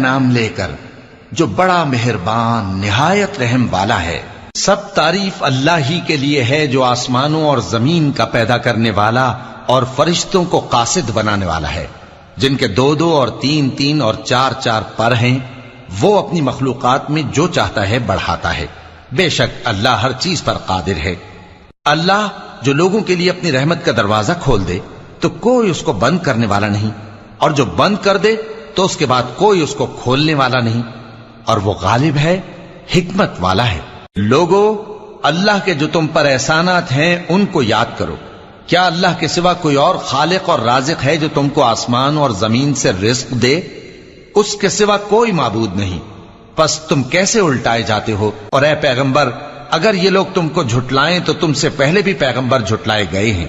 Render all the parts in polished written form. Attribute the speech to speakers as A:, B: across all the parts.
A: نام لے کر جو بڑا مہربان نہایت رحم والا ہے۔ سب تعریف اللہ ہی کے لیے ہے جو آسمانوں اور زمین کا پیدا کرنے والا اور فرشتوں کو قاصد بنانے والا ہے، جن کے 2 اور 3 اور 4 پر ہیں۔ وہ اپنی مخلوقات میں جو چاہتا ہے بڑھاتا ہے، بے شک اللہ ہر چیز پر قادر ہے۔ اللہ جو لوگوں کے لیے اپنی رحمت کا دروازہ کھول دے تو کوئی اس کو بند کرنے والا نہیں، اور جو بند کر دے تو اس کے بعد کوئی اس کو کھولنے والا نہیں، اور وہ غالب ہے، حکمت والا ہے۔ لوگو، اللہ کے جو تم پر احسانات ہیں ان کو یاد کرو۔ کیا اللہ کے سوا کوئی اور خالق اور رازق ہے جو تم کو آسمان اور زمین سے رزق دے؟ اس کے سوا کوئی معبود نہیں، پس تم کیسے الٹائے جاتے ہو؟ اور اے پیغمبر، اگر یہ لوگ تم کو جھٹلائیں تو تم سے پہلے بھی پیغمبر جھٹلائے گئے ہیں،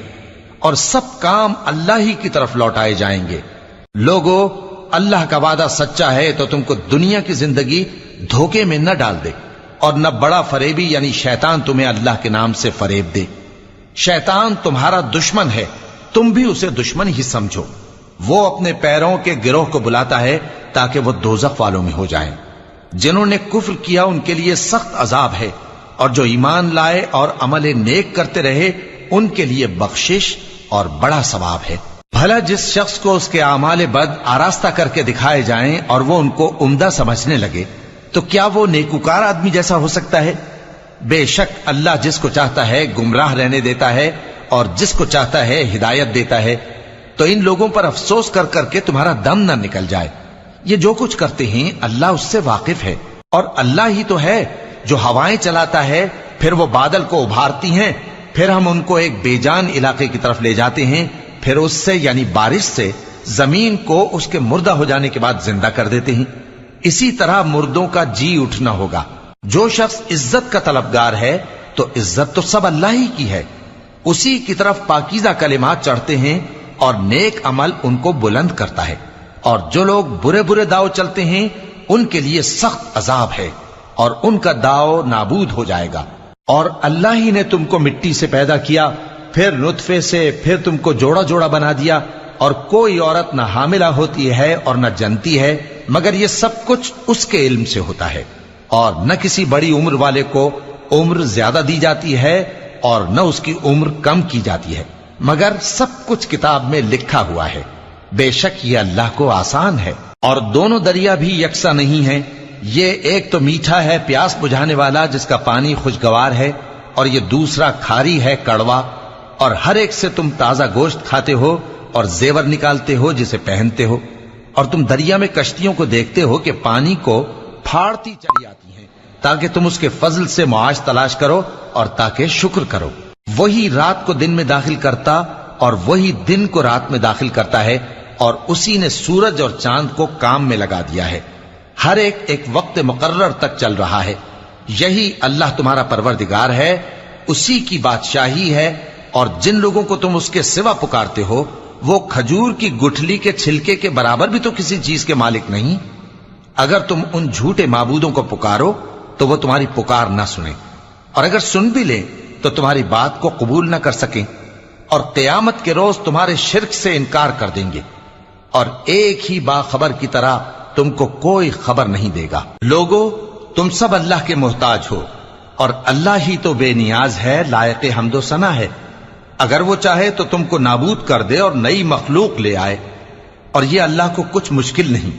A: اور سب کام اللہ ہی کی طرف لوٹائے جائیں گے۔ لوگو، اللہ کا وعدہ سچا ہے تو تم کو دنیا کی زندگی دھوکے میں نہ ڈال دے، اور نہ بڑا فریبی یعنی شیطان تمہیں اللہ کے نام سے فریب دے۔ شیطان تمہارا دشمن ہے، تم بھی اسے دشمن ہی سمجھو۔ وہ اپنے پیروں کے گروہ کو بلاتا ہے تاکہ وہ دوزخ والوں میں ہو جائیں۔ جنہوں نے کفر کیا ان کے لیے سخت عذاب ہے، اور جو ایمان لائے اور عمل نیک کرتے رہے ان کے لیے بخشش اور بڑا ثواب ہے۔ بھلا جس شخص کو اس کے اعمال بد آراستہ کر کے دکھائے جائیں اور وہ ان کو عمدہ سمجھنے لگے تو کیا وہ نیکوکار آدمی جیسا ہو سکتا ہے؟ بے شک اللہ جس کو چاہتا ہے گمراہ رہنے دیتا ہے اور جس کو چاہتا ہے ہدایت دیتا ہے۔ تو ان لوگوں پر افسوس کر کر کے تمہارا دم نہ نکل جائے۔ یہ جو کچھ کرتے ہیں اللہ اس سے واقف ہے، اور اللہ ہی تو ہے جو ہوائیں چلاتا ہے، پھر وہ بادل کو ابھارتی ہیں، پھر ہم ان کو ایک بے جان علاقے کی طرف لے جاتے ہیں، پھر اس سے یعنی بارش سے زمین کو اس کے مردہ ہو جانے کے بعد زندہ کر دیتے ہیں۔ اسی طرح مردوں کا جی اٹھنا ہوگا۔ جو شخص عزت کا طلبگار ہے تو عزت تو سب اللہ ہی کی ہے، اسی کی طرف پاکیزہ کلمات چڑھتے ہیں اور نیک عمل ان کو بلند کرتا ہے، اور جو لوگ برے برے داؤ چلتے ہیں ان کے لیے سخت عذاب ہے، اور ان کا داؤ نابود ہو جائے گا۔ اور اللہ ہی نے تم کو مٹی سے پیدا کیا، پھر نطفے سے، پھر تم کو جوڑا جوڑا بنا دیا، اور کوئی عورت نہ حاملہ ہوتی ہے اور نہ جنتی ہے، مگر یہ سب کچھ اس کے علم سے ہوتا ہے۔ اور نہ کسی بڑی عمر والے کو عمر زیادہ دی جاتی ہے اور نہ اس کی عمر کم کی جاتی ہے، مگر سب کچھ کتاب میں لکھا ہوا ہے۔ بے شک یہ اللہ کو آسان ہے۔ اور دونوں دریا بھی یکساں نہیں ہیں، یہ ایک تو میٹھا ہے پیاس بجھانے والا جس کا پانی خوشگوار ہے، اور یہ دوسرا کھاری ہے کڑوا، اور ہر ایک سے تم تازہ گوشت کھاتے ہو اور زیور نکالتے ہو جسے پہنتے ہو۔ اور تم دریا میں کشتیوں کو دیکھتے ہو کہ پانی کو پھاڑتی چلی آتی ہیں تاکہ تم اس کے فضل سے معاش تلاش کرو اور تاکہ شکر کرو۔ وہی رات کو دن میں داخل کرتا اور وہی دن کو رات میں داخل کرتا ہے، اور اسی نے سورج اور چاند کو کام میں لگا دیا ہے، ہر ایک ایک وقت مقرر تک چل رہا ہے۔ یہی اللہ تمہارا پروردگار ہے، اسی کی بادشاہی ہے۔ اور جن لوگوں کو تم اس کے سوا پکارتے ہو وہ کھجور کی گٹھلی کے چھلکے کے برابر بھی تو کسی چیز کے مالک نہیں۔ اگر تم ان جھوٹے معبودوں کو پکارو تو وہ تمہاری پکار نہ سنیں، اور اگر سن بھی لیں تو تمہاری بات کو قبول نہ کر سکیں، اور قیامت کے روز تمہارے شرک سے انکار کر دیں گے، اور ایک ہی باخبر کی طرح تم کو کوئی خبر نہیں دے گا۔ لوگو، تم سب اللہ کے محتاج ہو، اور اللہ ہی تو بے نیاز ہے، لائق حمد و ثنا ہے۔ اگر وہ چاہے تو تم کو نابود کر دے اور نئی مخلوق لے آئے، اور یہ اللہ کو کچھ مشکل نہیں۔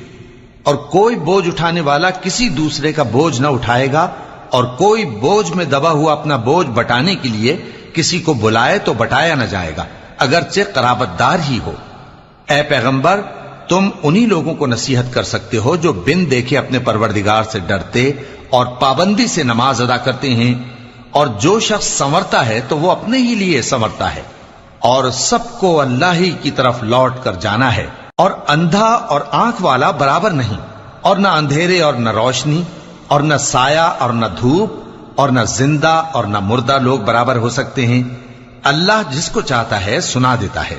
A: اور کوئی بوجھ اٹھانے والا کسی دوسرے کا بوجھ نہ اٹھائے گا، اور کوئی بوجھ میں دبا ہوا اپنا بوجھ بٹانے کے لیے کسی کو بلائے تو بٹایا نہ جائے گا، اگرچہ قرابت دار ہی ہو۔ اے پیغمبر، تم انہی لوگوں کو نصیحت کر سکتے ہو جو بن دیکھے اپنے پروردگار سے ڈرتے اور پابندی سے نماز ادا کرتے ہیں، اور جو شخص سنورتا ہے تو وہ اپنے ہی لیے سنورتا ہے، اور سب کو اللہ ہی کی طرف لوٹ کر جانا ہے۔ اور اندھا اور آنکھ والا برابر نہیں، اور نہ اندھیرے اور نہ روشنی، اور نہ سایہ اور نہ دھوپ، اور نہ زندہ اور نہ مردہ لوگ برابر ہو سکتے ہیں۔ اللہ جس کو چاہتا ہے سنا دیتا ہے،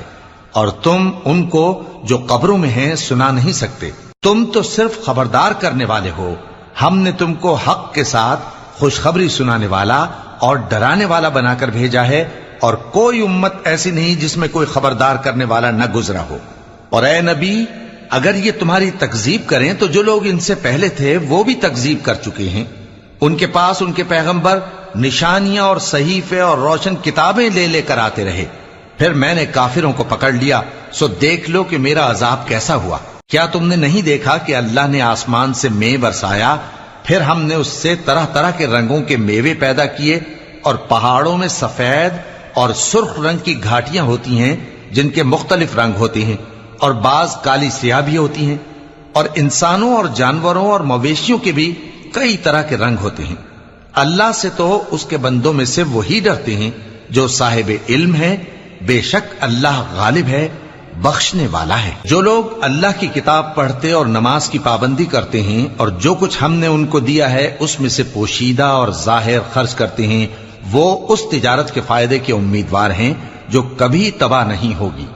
A: اور تم ان کو جو قبروں میں ہیں سنا نہیں سکتے۔ تم تو صرف خبردار کرنے والے ہو، ہم نے تم کو حق کے ساتھ خوشخبری سنانے والا اور ڈرانے والا بنا کر بھیجا ہے، اور کوئی امت ایسی نہیں جس میں کوئی خبردار کرنے والا نہ گزرا ہو۔ اور اے نبی، اگر یہ تمہاری تکذیب کریں تو جو لوگ ان سے پہلے تھے وہ بھی تکذیب کر چکے ہیں. ان کے پاس ان کے پیغمبر نشانیاں اور صحیفے اور روشن کتابیں لے لے کر آتے رہے. پھر میں نے کافروں کو پکڑ لیا، سو دیکھ لو کہ میرا عذاب کیسا ہوا. کیا تم نے نہیں دیکھا کہ اللہ نے آسمان سے مے برسایا، پھر ہم نے اس سے طرح طرح کے رنگوں کے میوے پیدا کیے، اور پہاڑوں میں سفید اور سرخ رنگ کی گھاٹیاں ہوتی ہیں جن کے مختلف رنگ ہوتے ہیں، اور بعض کالی سیاہ بھی ہوتی ہیں، اور انسانوں اور جانوروں اور مویشیوں کے بھی کئی طرح کے رنگ ہوتے ہیں. اللہ سے تو اس کے بندوں میں سے وہی ڈرتے ہیں جو صاحب علم ہے. بے شک اللہ غالب ہے، بخشنے والا ہے. جو لوگ اللہ کی کتاب پڑھتے اور نماز کی پابندی کرتے ہیں اور جو کچھ ہم نے ان کو دیا ہے اس میں سے پوشیدہ اور ظاہر خرچ کرتے ہیں، وہ اس تجارت کے فائدے کے امیدوار ہیں جو کبھی تباہ نہیں ہوگی،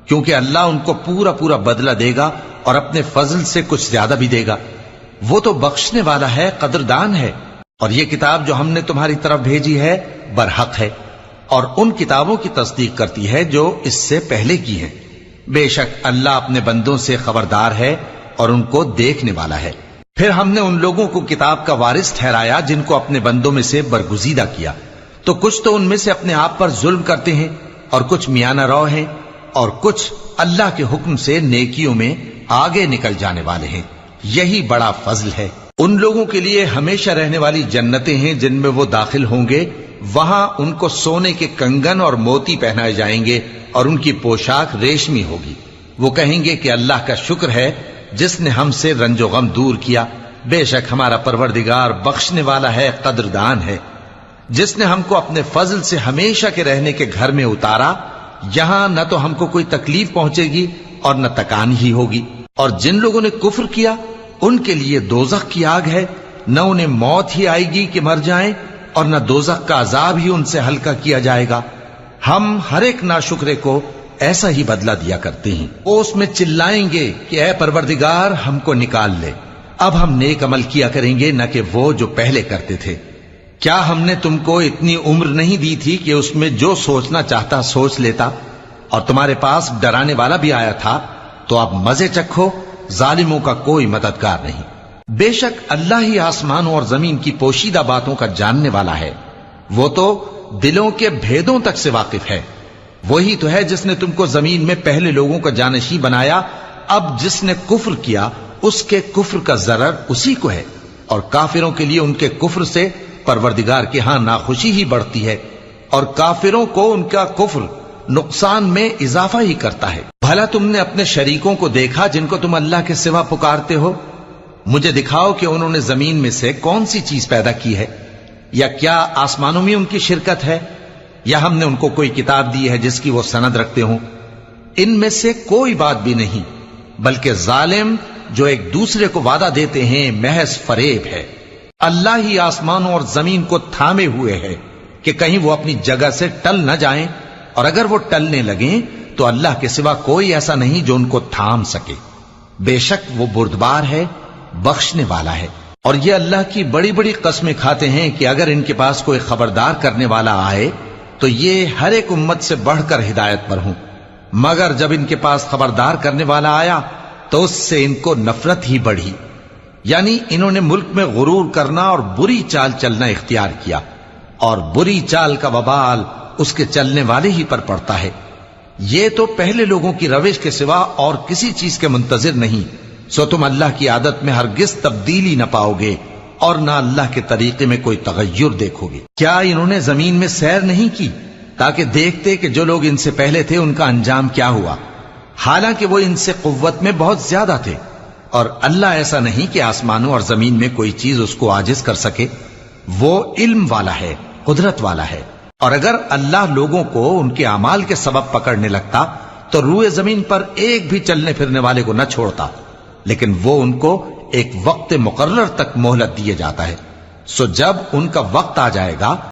A: کیونکہ اللہ ان کو پورا پورا بدلہ دے گا اور اپنے فضل سے کچھ زیادہ بھی دے گا. وہ تو بخشنے والا ہے، قدردان ہے. اور یہ کتاب جو ہم نے تمہاری طرف بھیجی ہے برحق ہے، اور ان کتابوں کی تصدیق کرتی ہے جو اس سے پہلے کی ہیں. بے شک اللہ اپنے بندوں سے خبردار ہے اور ان کو دیکھنے والا ہے. پھر ہم نے ان لوگوں کو کتاب کا وارث ٹھہرایا جن کو اپنے بندوں میں سے برگزیدہ کیا، تو کچھ تو ان میں سے اپنے آپ پر ظلم کرتے ہیں اور کچھ میانہ رو ہیں، اور کچھ اللہ کے حکم سے نیکیوں میں آگے نکل جانے والے ہیں. یہی بڑا فضل ہے. ان لوگوں کے لیے ہمیشہ رہنے والی جنتیں ہیں جن میں وہ داخل ہوں گے. وہاں ان کو سونے کے کنگن اور موتی پہنائے جائیں گے اور ان کی پوشاک ریشمی ہوگی. وہ کہیں گے کہ اللہ کا شکر ہے جس نے ہم سے رنج و غم دور کیا. بے شک ہمارا پروردگار بخشنے والا ہے، قدردان ہے. جس نے ہم کو اپنے فضل سے ہمیشہ کے رہنے کے گھر میں اتارا، یہاں نہ تو ہم کو کوئی تکلیف پہنچے گی اور نہ تکان ہی ہوگی. اور جن لوگوں نے کفر کیا ان کے لیے دوزخ کی آگ ہے، نہ انہیں موت ہی آئے گی کہ مر جائیں، اور نہ دوزخ کا عذاب ہی ان سے ہلکا کیا جائے گا. ہم ہر ایک ناشکرے کو ایسا ہی بدلہ دیا کرتے ہیں. وہ اس میں چلائیں گے کہ اے پروردگار ہم کو نکال لے، اب ہم نیک عمل کیا کریں گے نہ کہ وہ جو پہلے کرتے تھے. کیا ہم نے تم کو اتنی عمر نہیں دی تھی کہ اس میں جو سوچنا چاہتا سوچ لیتا، اور تمہارے پاس ڈرانے والا بھی آیا تھا؟ تو اب مزے چکھو، ظالموں کا کوئی مددگار نہیں. بے شک اللہ ہی آسمانوں اور زمین کی پوشیدہ باتوں کا جاننے والا ہے. وہ تو دلوں کے بھیدوں تک سے واقف ہے. وہی تو ہے جس نے تم کو زمین میں پہلے لوگوں کا جانشیں بنایا. اب جس نے کفر کیا اس کے کفر کا ضرر اسی کو ہے، اور کافروں کے لیے ان کے کفر سے پروردگار کے ہاں ناخوشی ہی بڑھتی ہے، اور کافروں کو ان کا کفر نقصان میں اضافہ ہی کرتا ہے. بھلا تم نے اپنے شریکوں کو دیکھا جن کو تم اللہ کے سوا پکارتے ہو؟ مجھے دکھاؤ کہ انہوں نے زمین میں سے کون سی چیز پیدا کی ہے، یا کیا آسمانوں میں ان کی شرکت ہے، یا ہم نے ان کو کوئی کتاب دی ہے جس کی وہ سند رکھتے ہوں؟ ان میں سے کوئی بات بھی نہیں، بلکہ ظالم جو ایک دوسرے کو وعدہ دیتے ہیں محض فریب ہے. اللہ ہی آسمانوں اور زمین کو تھامے ہوئے ہے کہ کہیں وہ اپنی جگہ سے ٹل نہ جائیں، اور اگر وہ ٹلنے لگیں تو اللہ کے سوا کوئی ایسا نہیں جو ان کو تھام سکے. بے شک وہ بردبار ہے، بخشنے والا ہے. اور یہ اللہ کی بڑی بڑی قسمیں کھاتے ہیں کہ اگر ان کے پاس کوئی خبردار کرنے والا آئے تو یہ ہر ایک امت سے بڑھ کر ہدایت پر ہوں، مگر جب ان کے پاس خبردار کرنے والا آیا تو اس سے ان کو نفرت ہی بڑھی. یعنی انہوں نے ملک میں غرور کرنا اور بری چال چلنا اختیار کیا، اور بری چال کا وبال اس کے چلنے والے ہی پر پڑتا ہے. یہ تو پہلے لوگوں کی روش کے سوا اور کسی چیز کے منتظر نہیں، سو تم اللہ کی عادت میں ہرگز تبدیلی نہ پاؤ گے اور نہ اللہ کے طریقے میں کوئی تغیر دیکھو گے. کیا انہوں نے زمین میں سیر نہیں کی تاکہ دیکھتے کہ جو لوگ ان سے پہلے تھے ان کا انجام کیا ہوا، حالانکہ وہ ان سے قوت میں بہت زیادہ تھے. اور اللہ ایسا نہیں کہ آسمانوں اور زمین میں کوئی چیز اس کو عاجز کر سکے. وہ علم والا ہے، قدرت والا ہے. اور اگر اللہ لوگوں کو ان کے اعمال کے سبب پکڑنے لگتا تو روئے زمین پر ایک بھی چلنے پھرنے والے کو نہ چھوڑتا، لیکن وہ ان کو ایک وقت مقرر تک مہلت دیے جاتا ہے. سو جب ان کا وقت آ جائے گا